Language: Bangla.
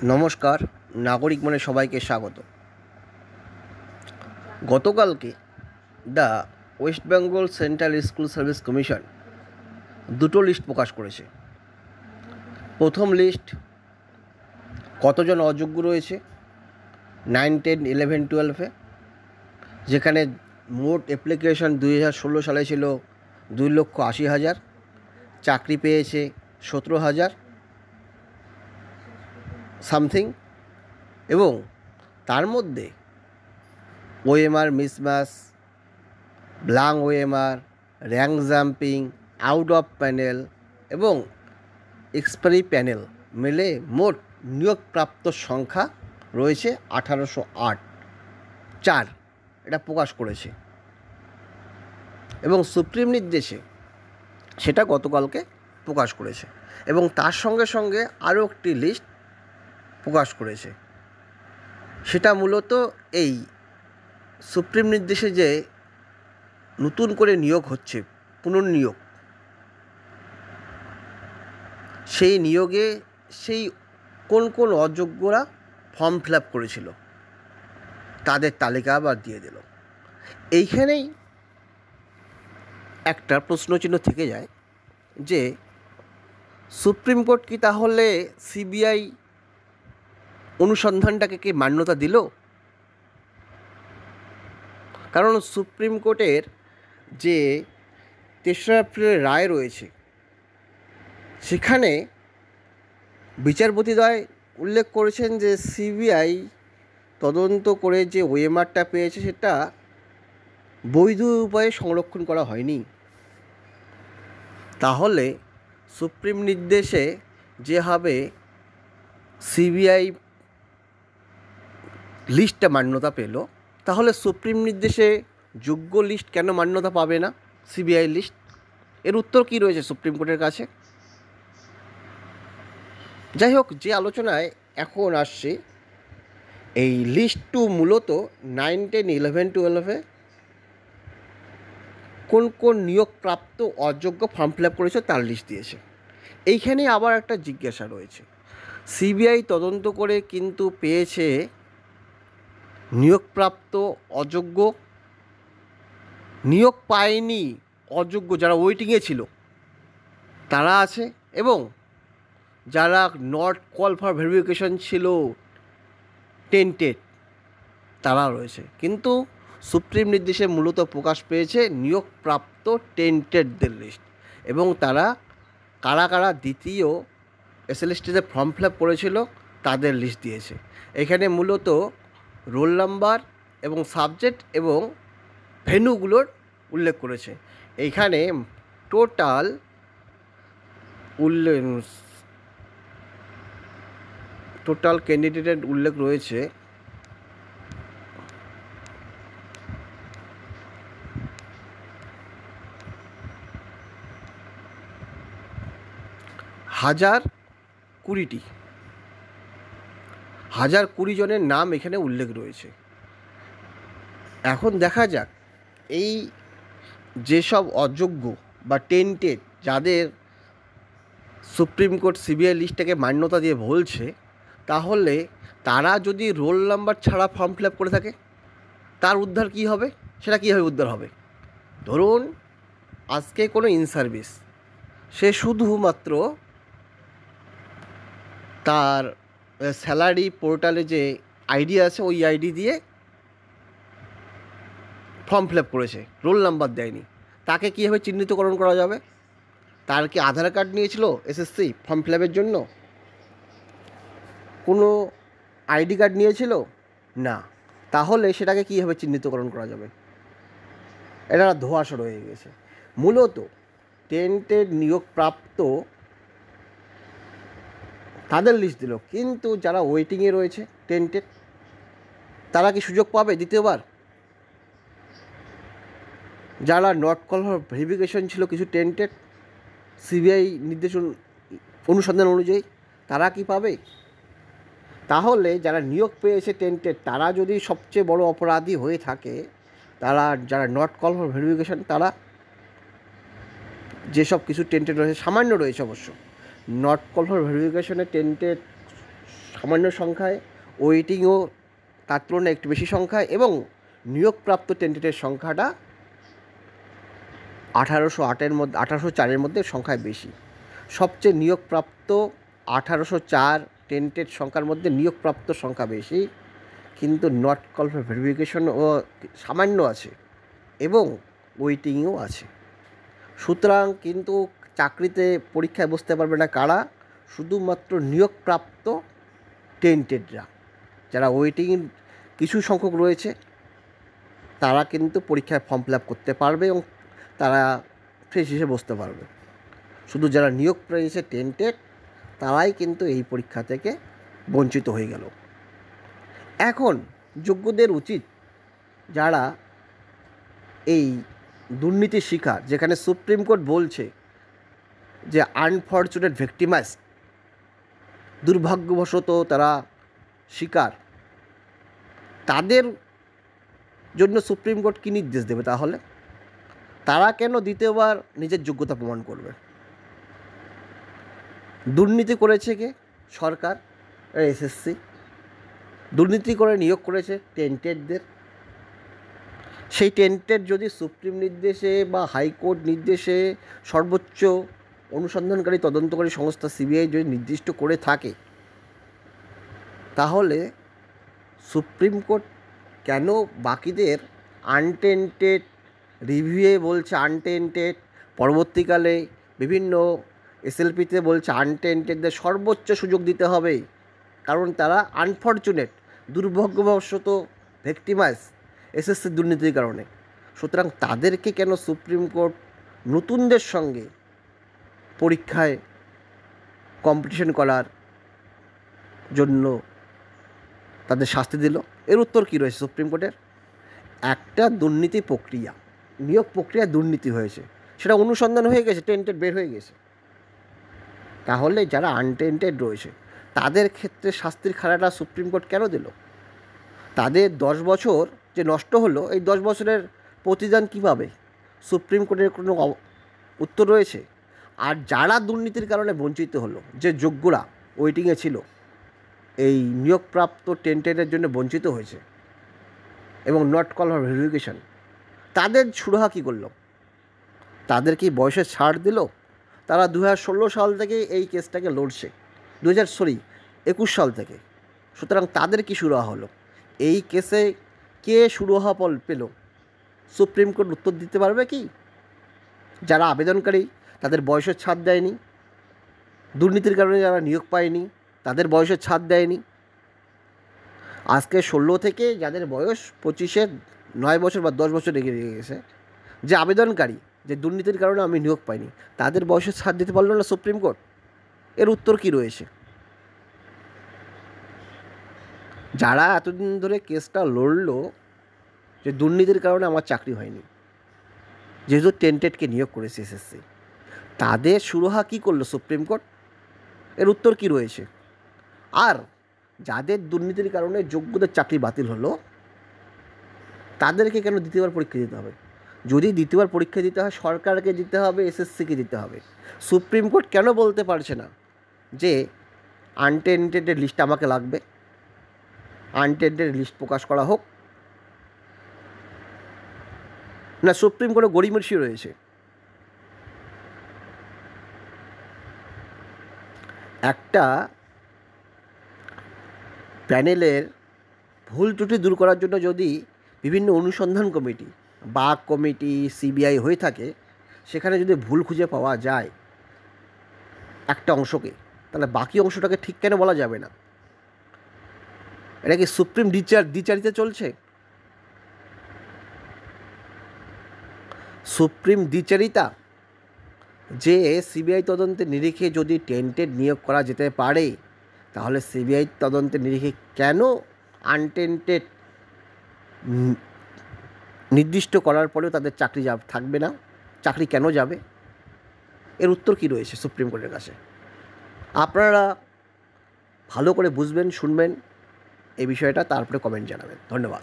নমস্কার, নাগরিক মনে সবাইকে স্বাগত। গতকালকে the West Bengal central school service commission দুটো লিস্ট প্রকাশ করেছে। প্রথম লিস্ট কতজন অযোগ্য রয়েছে 9, 10, 11, 12-এ, যেখানে মোট অ্যাপ্লিকেশন 2016 সালে ছিল 2,80,000, চাকরি পেয়েছে 17,000 সামথিং, এবং তার মধ্যে OMR mismatch, blank OMR, rank jumping, out of panel এবং এক্সপায়ারি প্যানেল মিলে মোট নিয়োগপ্রাপ্ত সংখ্যা রয়েছে 1808 এটা প্রকাশ করেছে, এবং সুপ্রিম নির্দেশে সেটা গতকালকে প্রকাশ করেছে। এবং তার সঙ্গে সঙ্গে আরও একটি লিস্ট প্রকাশ করেছে, সেটা মূলত এই সুপ্রিম নির্দেশে যে নতুন করে নিয়োগ হচ্ছে, পুনর্নিয়োগ, সেই নিয়োগে সেই কোন কোন অযোগ্যরা ফর্ম ফিল আপ করেছিল তাদের তালিকা আবার দিয়ে দিল। এইখানেই একটা প্রশ্নচিহ্ন থেকে যায় যে সুপ্রিম কোর্ট কি তাহলে সিবিআই অনুসন্ধানটাকে কি মান্যতা দিল? কারণ সুপ্রিম কোর্টের যে 3রা এপ্রিলের রায় রয়েছে, সেখানে বিচারপতিদ্বয় উল্লেখ করেছেন যে সিবিআই তদন্ত করে যে ওএমআরটা পেয়েছে সেটা বৈধ উপায়ে সংরক্ষণ করা হয়নি। তাহলে সুপ্রিম নির্দেশে যেভাবে সিবিআই লিস্টটা মান্যতা পেল, তাহলে সুপ্রিম নির্দেশে যোগ্য লিস্ট কেন মান্যতা পাবে না সিবিআই লিস্ট? এর উত্তর কী রয়েছে সুপ্রিম কোর্টের কাছে? যাই হোক, যে আলোচনায় এখন আসছে, এই লিস্ট 2 মূলত 9, 10, 11, 12-এ কোন কোন নিয়োগপ্রাপ্ত অযোগ্য ফর্ম ফিল আপ করেছে তার লিস্ট দিয়েছে। এইখানে আবার একটা জিজ্ঞাসা রয়েছে, সিবিআই তদন্ত করে কিন্তু পেয়েছে নিয়োগপ্রাপ্ত অযোগ্য, নিয়োগ পায়নি অযোগ্য যারা ওয়েটিংয়ে ছিল তারা আছে, এবং যারা নট কল ফর ভেরিফিকেশন ছিল টেন্টেড তারা রয়েছে। কিন্তু সুপ্রিম নির্দেশে মূলত প্রকাশ পেয়েছে নিয়োগপ্রাপ্ত টেন্টেডদের লিস্ট, এবং তারা কারা কারা দ্বিতীয় এসএলএসটিতে ফর্ম ফিল আপ করেছিল তাদের লিস্ট দিয়েছে। এখানে মূলত রোল নাম্বার এবং সাবজেক্ট এবং ভেন্যুগুলোর উল্লেখ করেছে। এইখানে টোটাল ক্যান্ডিডেটের উল্লেখ রয়েছে 1020 জনের নাম এখানে উল্লেখ রয়েছে। এখন দেখা যাক এই যেসব অযোগ্য বা টেন্টেড যাদের সুপ্রিম কোর্ট সিবিআই লিস্টটাকে মান্যতা দিয়ে বলছে, তাহলে তারা যদি রোল নাম্বার ছাড়া ফর্ম ফিল আপ করে থাকে তার উদ্ধার কী হবে? সেটা কীভাবে উদ্ধার হবে? ধরুন আজকে কোনো ইন সার্ভিস, সে শুধুমাত্র তার স্যালারি পোর্টালে যে আইডি আছে ওই আইডি দিয়ে ফর্ম ফিল আপ করেছে, রোল নাম্বার দেয়নি, তাকে কীভাবে চিহ্নিতকরণ করা যাবে? তার কি আধার কার্ড নিয়েছিল এসএসসি ফর্ম ফিল আপের জন্য? কোনো আইডি কার্ড নিয়েছিল? না। তাহলে সেটাকে কীভাবে চিহ্নিতকরণ করা যাবে? এটা ধোঁয়াশা রয়ে গেছে। মূলত টেন্টেড নিয়োগপ্রাপ্ত তাদের লিস্ট দিল, কিন্তু যারা ওয়েটিংয়ে রয়েছে টেন্টেড তারা কি সুযোগ পাবে দ্বিতীয়বার? যারা নট কল ফর ভেরিফিকেশন ছিল কিছু টেন্টেড সিবিআই নির্দেশ অনুসন্ধান অনুযায়ী, তারা কি পাবে? তাহলে যারা নিয়োগ পেয়েছে টেন্টেড তারা যদি সবচেয়ে বড় অপরাধী হয়ে থাকে, যারা নট কল ফর ভেরিফিকেশন, তারা যেসব কিছু টেন্টেড রয়েছে, সামান্য রয়েছে অবশ্য, নট কল ফর ভেরিফিকেশনে টেন্টেড সামান্য সংখ্যায়, ওয়েটিংও তার তুলনায় একটু বেশি সংখ্যায়, এবং নিয়োগপ্রাপ্ত টেন্টেডের সংখ্যাটা 1804-এর মধ্যে সংখ্যায় বেশি। সবচেয়ে নিয়োগপ্রাপ্ত 1804 টেন্টেড সংখ্যার মধ্যে নিয়োগপ্রাপ্ত সংখ্যা বেশি, কিন্তু নট কল ফর ভেরিফিকেশনও সামান্য আছে এবং ওয়েটিংও আছে। সুতরাং কিন্তু চাকরিতে পরীক্ষায় বসতে পারবে না কারা? শুধুমাত্র নিয়োগপ্রাপ্ত টেন্টেডরা। যারা ওয়েটিং কিছু সংখ্যক রয়েছে তারা কিন্তু পরীক্ষায় ফর্ম ফিল আপ করতে পারবে এবং তারা ফ্রেশ হিসেবে বসতে পারবে। শুধু যারা নিয়োগ পেয়েছে টেন্টেড তারাই কিন্তু এই পরীক্ষা থেকে বঞ্চিত হয়ে গেল। এখন যোগ্যদের উচিত, যারা এই দুর্নীতির শিকার, যেখানে সুপ্রিম কোর্ট বলছে যে আনফর্চুনেট ভিক্টিমাইজ, দুর্ভাগ্যবশত তারা শিকার, তাদের জন্য সুপ্রিম কোর্ট কী নির্দেশ দেবে? তাহলে তারা কেন দ্বিতীয়বার নিজের যোগ্যতা প্রমাণ করবে? দুর্নীতি করেছে কে? সরকার, এসএসসি। দুর্নীতি করে নিয়োগ করেছে টেন্টেডদের। সেই টেন্টেড যদি সুপ্রিম নির্দেশে বা হাইকোর্ট নির্দেশে সর্বোচ্চ অনুসন্ধানকারী তদন্তকারী সংস্থা সিবিআই যদি নির্দিষ্ট করে থাকে, তাহলে সুপ্রিম কোর্ট কেন বাকিদের আনটেন্টেড রিভিউয়ে বলছে আনটেন্টেড, পরবর্তীকালে বিভিন্ন এসএলপিতে বলছে আনটেন্টেডদের সর্বোচ্চ সুযোগ দিতে হবে, কারণ তারা আনফর্চুনেট, দুর্ভাগ্যবশত ভিক্টিমাইজ এসএসসির দুর্নীতির কারণে। সুতরাং তাদেরকে কেন সুপ্রিম কোর্ট নতুনদের সঙ্গে পরীক্ষায় কম্পিটিশন করার জন্য তাদের শাস্তি দিল? এর উত্তর কী রয়েছে সুপ্রিম কোর্টের? একটা দুর্নীতি প্রক্রিয়া, নিয়োগ প্রক্রিয়ায় দুর্নীতি হয়েছে, সেটা অনুসন্ধান হয়ে গেছে, টেন্টেড বের হয়ে গেছে। তাহলে যারা আনটেন্টেড রয়েছে তাদের ক্ষেত্রে শাস্তির খাড়াটা সুপ্রিম কোর্ট কেন দিল? তাদের 10 বছর যে নষ্ট হলো, এই 10 বছরের প্রতিদান কী পাবে? সুপ্রিম কোর্টের কোনো উত্তর রয়েছে? আর যারা দুর্নীতির কারণে বঞ্চিত হলো, যে যোগ্যরা ওয়েটিংয়ে ছিল, এই নিয়োগপ্রাপ্ত টেন্টেডের জন্য বঞ্চিত হয়েছে এবং নট কল ফর ভেরিফিকেশন, তাদের সুরাহা কী করলো? তাদের কি বয়সের ছাড় দিল? তারা 2016 সাল থেকে এই কেসটাকে লড়ছে, 21 সাল থেকে। সুতরাং তাদের কি সুরাহা হলো? এই কেসে কে সুরাহা পেল? সুপ্রিম কোর্ট উত্তর দিতে পারবে কি? যারা আবেদনকারী তাদের বয়সের ছাড় দেয়নি, দুর্নীতির কারণে যারা নিয়োগ পায়নি তাদের বয়সের ছাড় দেয়নি, আজকে 16 থেকে যাদের বয়স 25-এ 9 বছর বা 10 বছর এগিয়ে গেছে, যে আবেদনকারী, যে দুর্নীতির কারণে আমি নিয়োগ পাইনি, তাদের বয়সের ছাড় দিতে পারল না সুপ্রিম কোর্ট। এর উত্তর কী রয়েছে? যারা এতদিন ধরে কেসটা লড়লো যে দুর্নীতির কারণে আমার চাকরি হয়নি, যেহেতু টেন্টেডকে নিয়োগ করেছে এসএসসি, তাদের সুরাহা কী করলো সুপ্রিম কোর্ট? এর উত্তর কী রয়েছে? আর যাদের দুর্নীতির কারণে যোগ্যদের চাকরি বাতিল হলো, তাদেরকে কেন দ্বিতীয়বার পরীক্ষা দিতে হবে? যদি দ্বিতীয়বার পরীক্ষা দিতে হয়, সরকারকে দিতে হবে, এসএসসিকে দিতে হবে। সুপ্রিম কোর্ট কেন বলতে পারছে না যে আনটেন্টেডের লিস্ট আমাকে লাগবে, আনটেন্টেড লিস্ট প্রকাশ করা হোক? না, সুপ্রিম কোর্টে গড়িমসি রয়েছে। একটা প্যানেলের ভুল ত্রুটি দূর করার জন্য যদি বিভিন্ন অনুসন্ধান কমিটি, বাক কমিটি, সিবিআই হয়ে থাকে, সেখানে যদি ভুল খুঁজে পাওয়া যায় একটা অংশকে, তাহলে বাকি অংশটাকে ঠিক কেন বলা যাবে না? এটা কি সুপ্রিম দ্বিচারিতা চলছে? সুপ্রিম দ্বিচারিতা যে সিবিআই তদন্তের নিরিখে যদি টেন্টেড নিয়োগ করা যেতে পারে, তাহলে সিবিআই তদন্তের নিরিখে কেন আনটেন্টেড নির্দিষ্ট করার পরেও তাদের চাকরি থাকবে না? চাকরি কেন যাবে? এর উত্তর কী রয়েছে সুপ্রিম কোর্টের কাছে? আপনারা ভালো করে বুঝবেন, শুনবেন এই বিষয়টা, তারপরে কমেন্ট জানাবেন। ধন্যবাদ।